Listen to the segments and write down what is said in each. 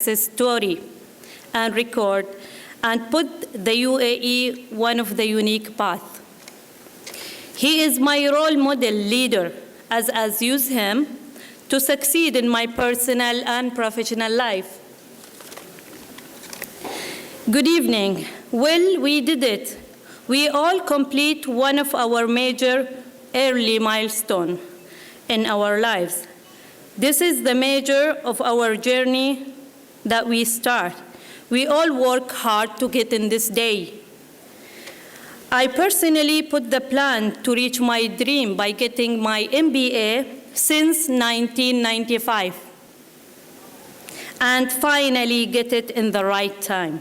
story and record and put the UAE one of the unique paths. He is my role model leader as I use him to succeed in my personal and professional life. Good evening. Well, we did it. We all complete one of our major early milestones in our lives. This is the measure of our journey that we start. We all work hard to get in this day. I personally put the plan to reach my dream by getting my MBA since 1995 and finally get it in the right time.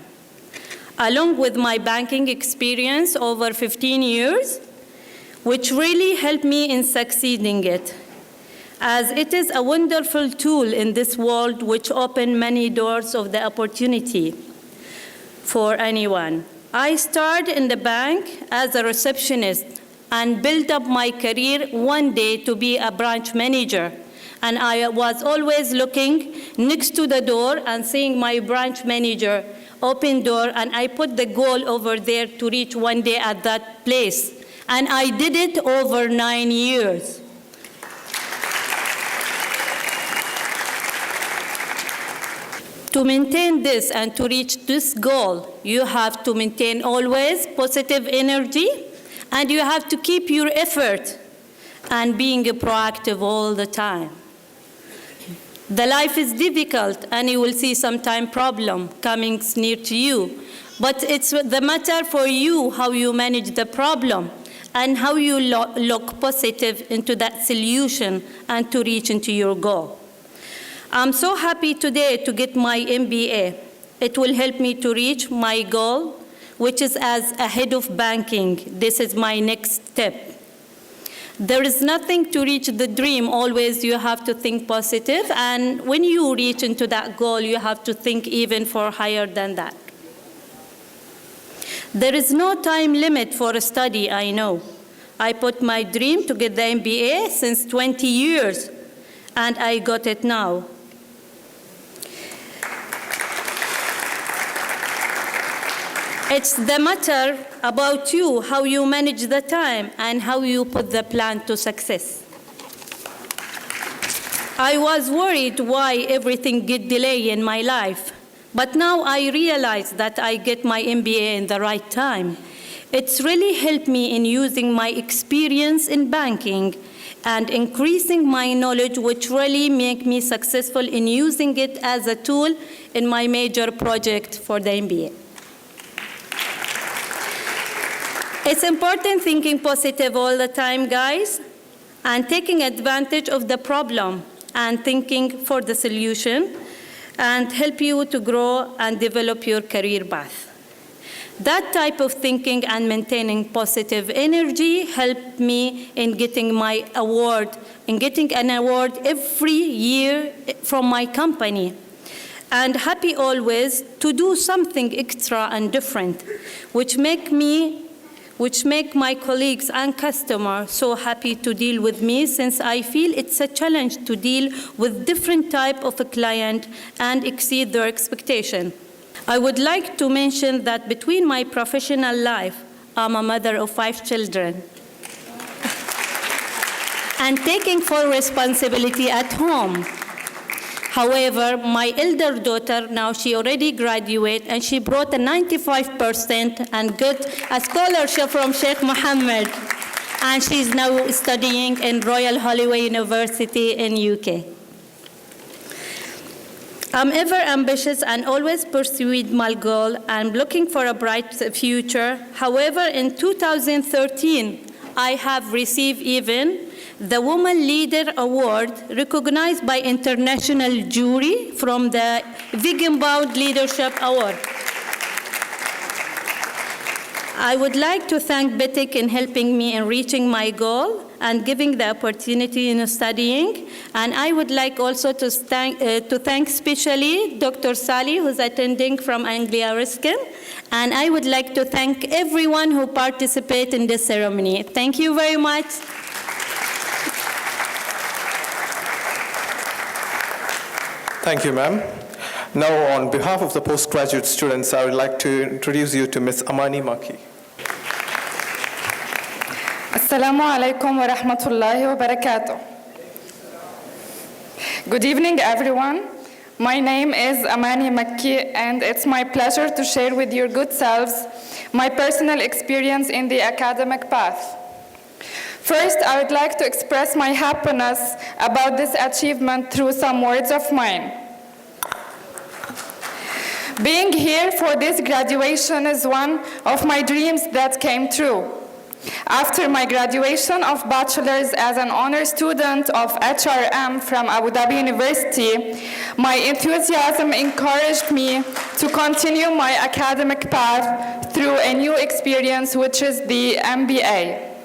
Along with my banking experience over 15 years, which really helped me in succeeding it, as it is a wonderful tool in this world which opened many doors of the opportunity for anyone. I started in the bank as a receptionist and built up my career one day to be a branch manager. And I was always looking next to the door and seeing my branch manager open door, and I put the goal over there to reach one day at that place. And I did it over 9 years. To maintain this and to reach this goal, you have to maintain always positive energy, and you have to keep your effort and being proactive all the time. The life is difficult, and you will see sometimes problem coming near to you. But it's the matter for you how you manage the problem and how you look positive into that solution and to reach into your goal. I'm so happy today to get my MBA. It will help me to reach my goal, which is as a head of banking. This is my next step. There is nothing to reach the dream. Always you have to think positive, and when you reach into that goal, you have to think even for higher than that. There is no time limit for a study, I know. I put my dream to get the MBA since 20 years, and I got it now. It's the matter about you, how you manage the time and how you put the plan to success. I was worried why everything get delayed in my life, but now I realize that I get my MBA in the right time. It's really helped me in using my experience in banking and increasing my knowledge, which really make me successful in using it as a tool in my major project for the MBA. It's important thinking positive all the time, guys, and taking advantage of the problem and thinking for the solution and help you to grow and develop your career path. That type of thinking and maintaining positive energy helped me in getting my award, in getting an award every year from my company. And happy always to do something extra and different, which make my colleagues and customers so happy to deal with me, since I feel it's a challenge to deal with different type of a client and exceed their expectation. I would like to mention that between my professional life, I'm a mother of 5 children and taking full responsibility at home. However, my elder daughter, now she already graduated, and she brought a 95% and got a scholarship from Sheikh Mohammed. And she's now studying in Royal Holloway University in UK. I'm ever ambitious and always pursued my goal and looking for a bright future. However, in 2013, I have received even the Woman Leader Award, recognized by international jury from the Vegan Bound Leadership Award. I would like to thank BTEC in helping me in reaching my goal and giving the opportunity in studying. And I would like also to thank especially Dr. Sally, who's attending from Anglia Ruskin. And I would like to thank everyone who participated in this ceremony. Thank you very much. Thank you, ma'am. Now, on behalf of the postgraduate students, I would like to introduce you to Ms. Amani Maki. Assalamu alaikum wa rahmatullahi wa barakatuh. Good evening, everyone. My name is Amani Makki, and it's my pleasure to share with your good selves my personal experience in the academic path. First, I would like to express my happiness about this achievement through some words of mine. Being here for this graduation is one of my dreams that came true. After my graduation of bachelor's as an honor student of HRM from Abu Dhabi University, my enthusiasm encouraged me to continue my academic path through a new experience, which is the MBA.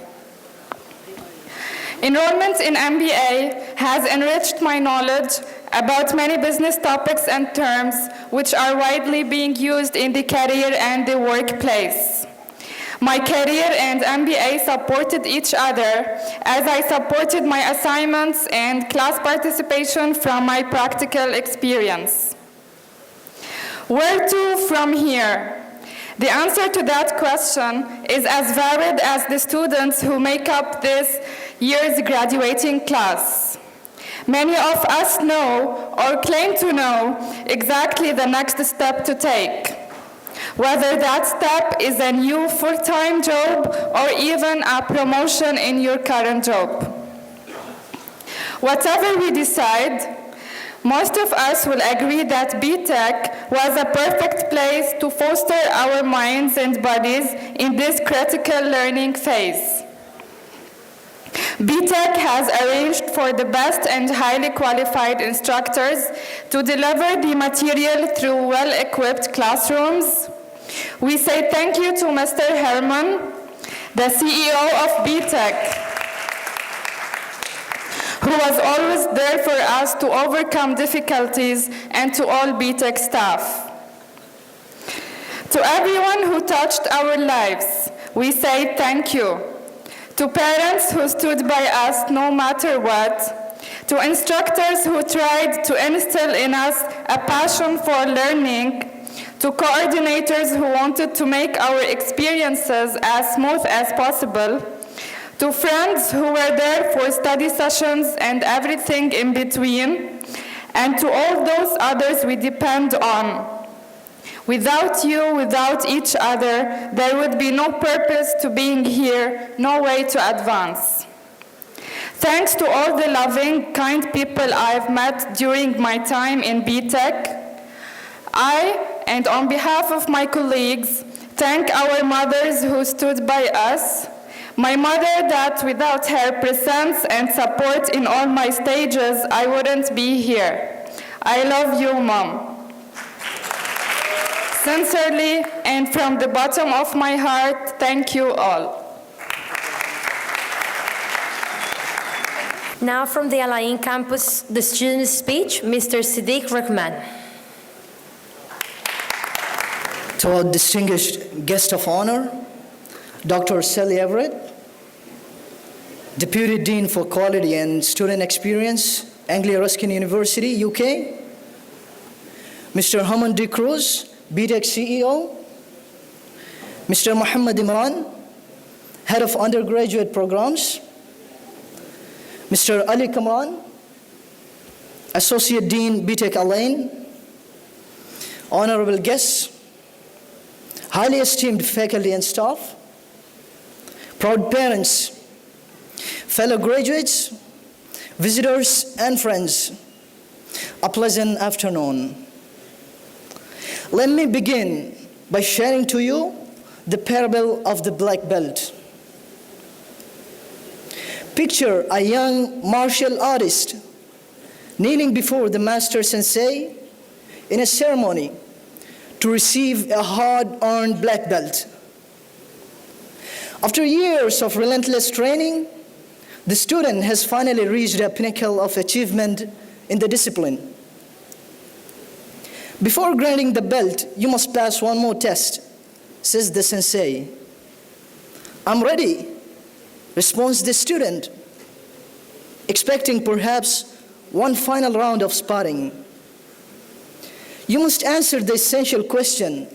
Enrollment in MBA has enriched my knowledge about many business topics and terms which are widely being used in the career and the workplace. My career and MBA supported each other as I supported my assignments and class participation from my practical experience. Where to from here? The answer to that question is as varied as the students who make up this year's graduating class. Many of us know or claim to know exactly the next step to take, whether that step is a new full-time job or even a promotion in your current job. Whatever we decide, most of us will agree that BTEC was a perfect place to foster our minds and bodies in this critical learning phase. BTEC has arranged for the best and highly qualified instructors to deliver the material through well-equipped classrooms. We say thank you to Mr. Herman, the CEO of BTEC, who was always there for us to overcome difficulties, and to all BTEC staff. To everyone who touched our lives, we say thank you. To parents who stood by us no matter what, to instructors who tried to instill in us a passion for learning, to coordinators who wanted to make our experiences as smooth as possible, to friends who were there for study sessions and everything in between, and to all those others we depend on. Without you, without each other, there would be no purpose to being here, no way to advance. Thanks to all the loving, kind people I've met during my time in BTEC, and on behalf of my colleagues, thank our mothers who stood by us. My mother, that without her presence and support in all my stages, I wouldn't be here. I love you, Mom. Sincerely, and from the bottom of my heart, thank you all. Now from the Al Ain campus, the student speech, Mr. Siddiq Rahman. To our distinguished guest of honor, Dr. Sally Everett, Deputy Dean for Quality and Student Experience, Anglia Ruskin University, UK, Mr. Haman D. Cruz, BTEC CEO, Mr. Muhammad Imran, Head of Undergraduate Programs, Mr. Ali Kamran, Associate Dean, BTEC Al Ain, honorable guests, highly esteemed faculty and staff, proud parents, fellow graduates, visitors, and friends, a pleasant afternoon. Let me begin by sharing to you the parable of the black belt. Picture a young martial artist kneeling before the master sensei in a ceremony to receive a hard-earned black belt. After years of relentless training, the student has finally reached a pinnacle of achievement in the discipline. Before granting the belt, you must pass one more test, says the sensei. I'm ready, responds the student, expecting perhaps one final round of sparring. you must answer the essential question: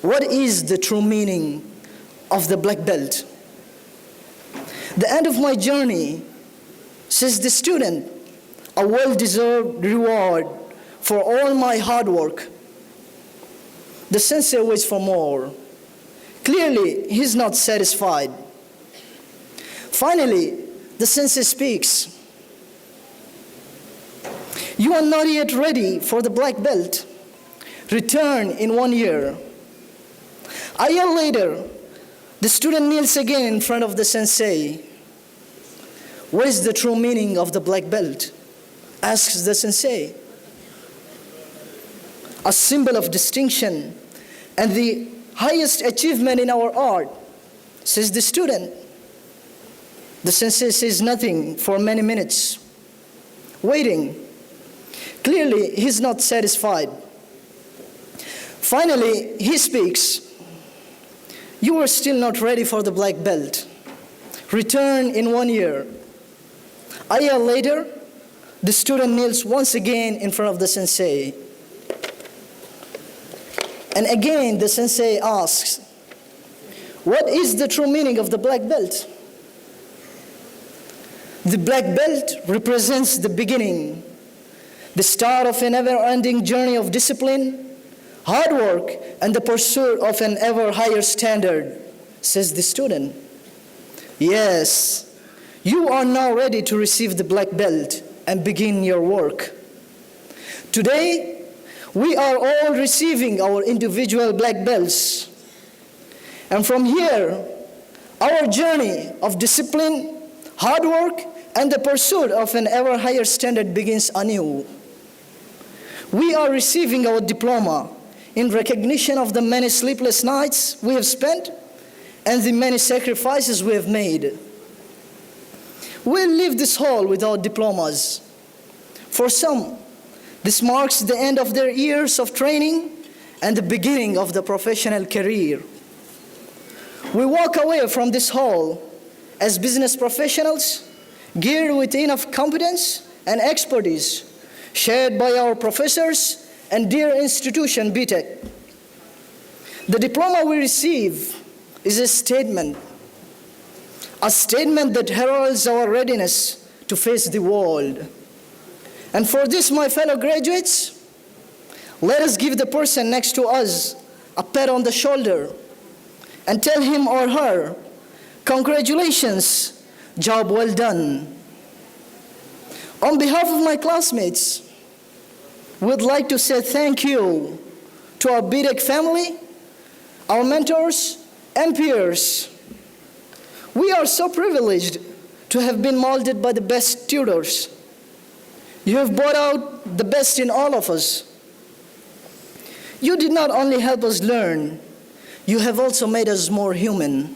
what is the true meaning of the black belt? The end of my journey, says the student, a well-deserved reward for all my hard work. The sensei waits for more. Clearly, he's not satisfied. Finally, the sensei speaks. You are not yet ready for the black belt. Return in 1 year. A year later, the student kneels again in front of the sensei. What is the true meaning of the black belt? Asks the sensei. A symbol of distinction and the highest achievement in our art, says the student. The sensei says nothing for many minutes, waiting. Clearly, he's not satisfied. Finally, he speaks. You are still not ready for the black belt. Return in 1 year. A year later, the student kneels once again in front of the sensei. And again, the sensei asks, what is the true meaning of the black belt? The black belt represents the beginning, the start of an ever-ending journey of discipline, hard work, and the pursuit of an ever higher standard, says the student. Yes, you are now ready to receive the black belt and begin your work. Today, we are all receiving our individual black belts. And from here, our journey of discipline, hard work, and the pursuit of an ever higher standard begins anew. We are receiving our diploma in recognition of the many sleepless nights we have spent and the many sacrifices we have made. We'll leave this hall without diplomas. For some, this marks the end of their years of training and the beginning of the professional career. We walk away from this hall as business professionals, geared with enough competence and expertise shared by our professors and dear institution BTEC. The diploma we receive is a statement that heralds our readiness to face the world. And for this, my fellow graduates, let us give the person next to us a pat on the shoulder and tell him or her, congratulations, job well done. On behalf of my classmates, we'd like to say thank you to our BTEC family, our mentors, and peers. We are so privileged to have been molded by the best tutors. You have brought out the best in all of us. You did not only help us learn, you have also made us more human.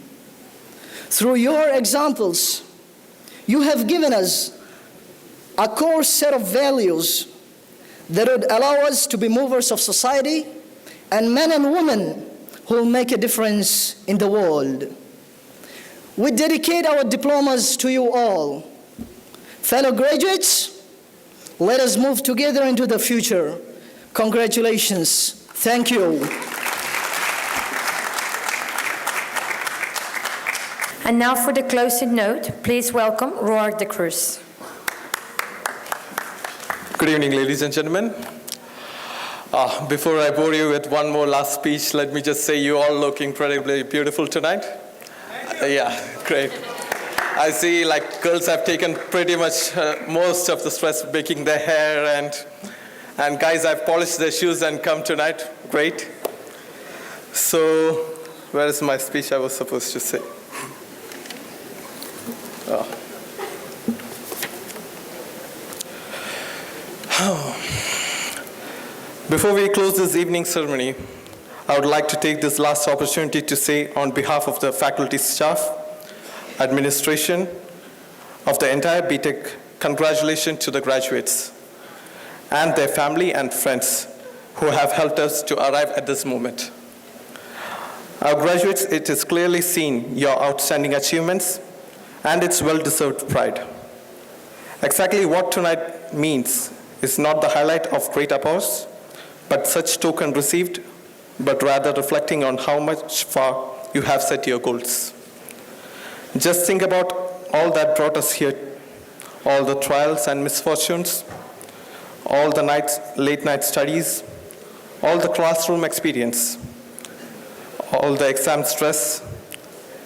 Through your examples, you have given us a core set of values that would allow us to be movers of society and men and women who will make a difference in the world. We dedicate our diplomas to you all. Fellow graduates, let us move together into the future. Congratulations. Thank you. And now for the closing note, please welcome Roar de Cruz. Good evening, ladies and gentlemen. Before I bore you with one more last speech, let me just say you all look incredibly beautiful tonight. Yeah, great. I see like girls have taken pretty much most of the stress making their hair, and guys have polished their shoes and come tonight. Great. So, where is my speech I was supposed to say? Before we close this evening ceremony, I would like to take this last opportunity to say on behalf of the faculty staff, administration, of the entire BTEC, congratulations to the graduates and their family and friends who have helped us to arrive at this moment. Our graduates, it is clearly seen your outstanding achievements and its well-deserved pride. Exactly what tonight means is not the highlight of great applause, but such token received, but rather reflecting on how much far you have set your goals. Just think about all that brought us here, all the trials and misfortunes, all the late night studies, all the classroom experience, all the exam stress,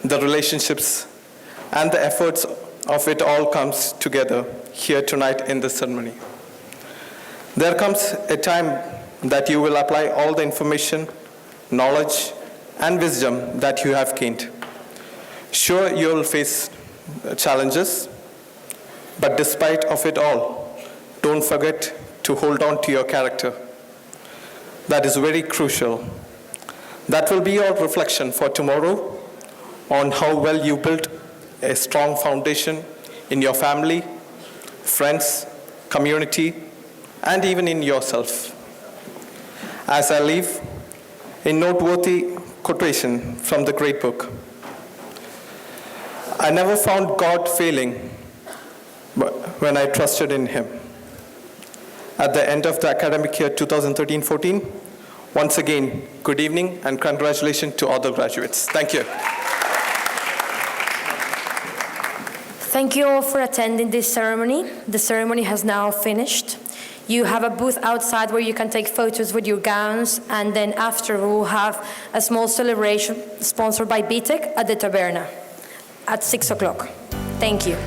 the relationships, and the efforts of it all comes together here tonight in this ceremony. There comes a time that you will apply all the information, knowledge, and wisdom that you have gained. Sure, you will face challenges, but despite of it all, don't forget to hold on to your character. That is very crucial. That will be your reflection for tomorrow on how well you built a strong foundation in your family, friends, community, and even in yourself. As I leave, a noteworthy quotation from the great book. I never found God failing when I trusted in Him. At the end of the academic year 2013-14, once again, good evening and congratulations to all the graduates. Thank you. Thank you all for attending this ceremony. The ceremony has now finished. You have a booth outside where you can take photos with your gowns, and then after we will have a small celebration sponsored by BTEC at the Taberna at 6 o'clock. Thank you.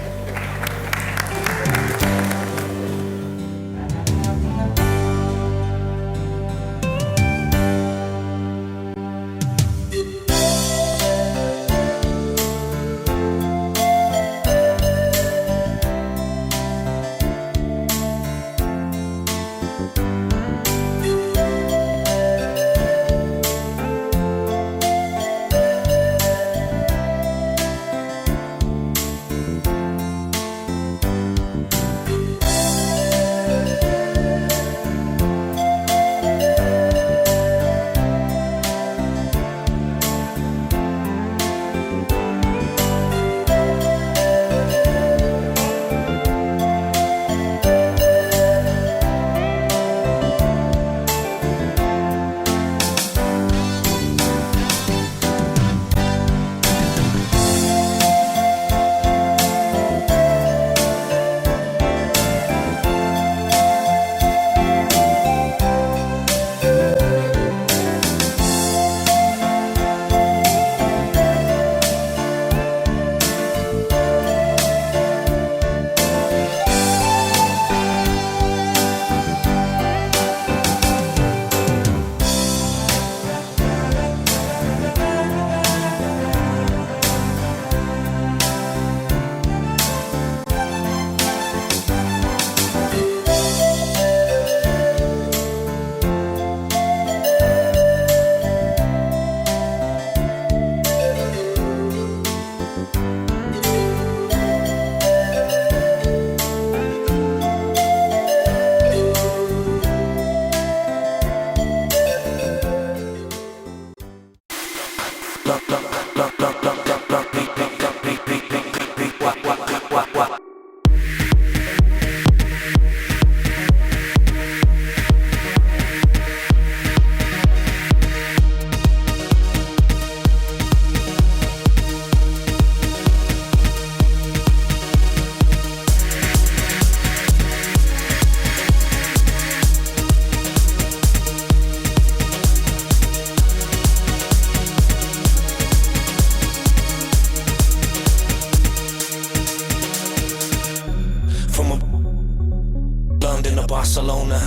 Barcelona.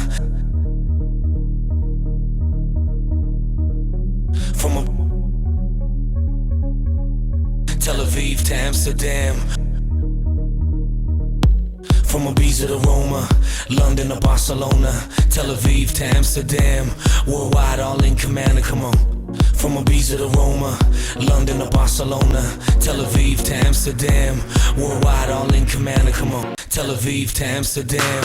From Tel Aviv to Amsterdam. From Ibiza to Roma, London to Barcelona, Tel Aviv to Amsterdam. Worldwide, all in command, come on. From Ibiza to Roma, London to Barcelona, Tel Aviv to Amsterdam. Worldwide, all in command, come on. Tel Aviv to Amsterdam.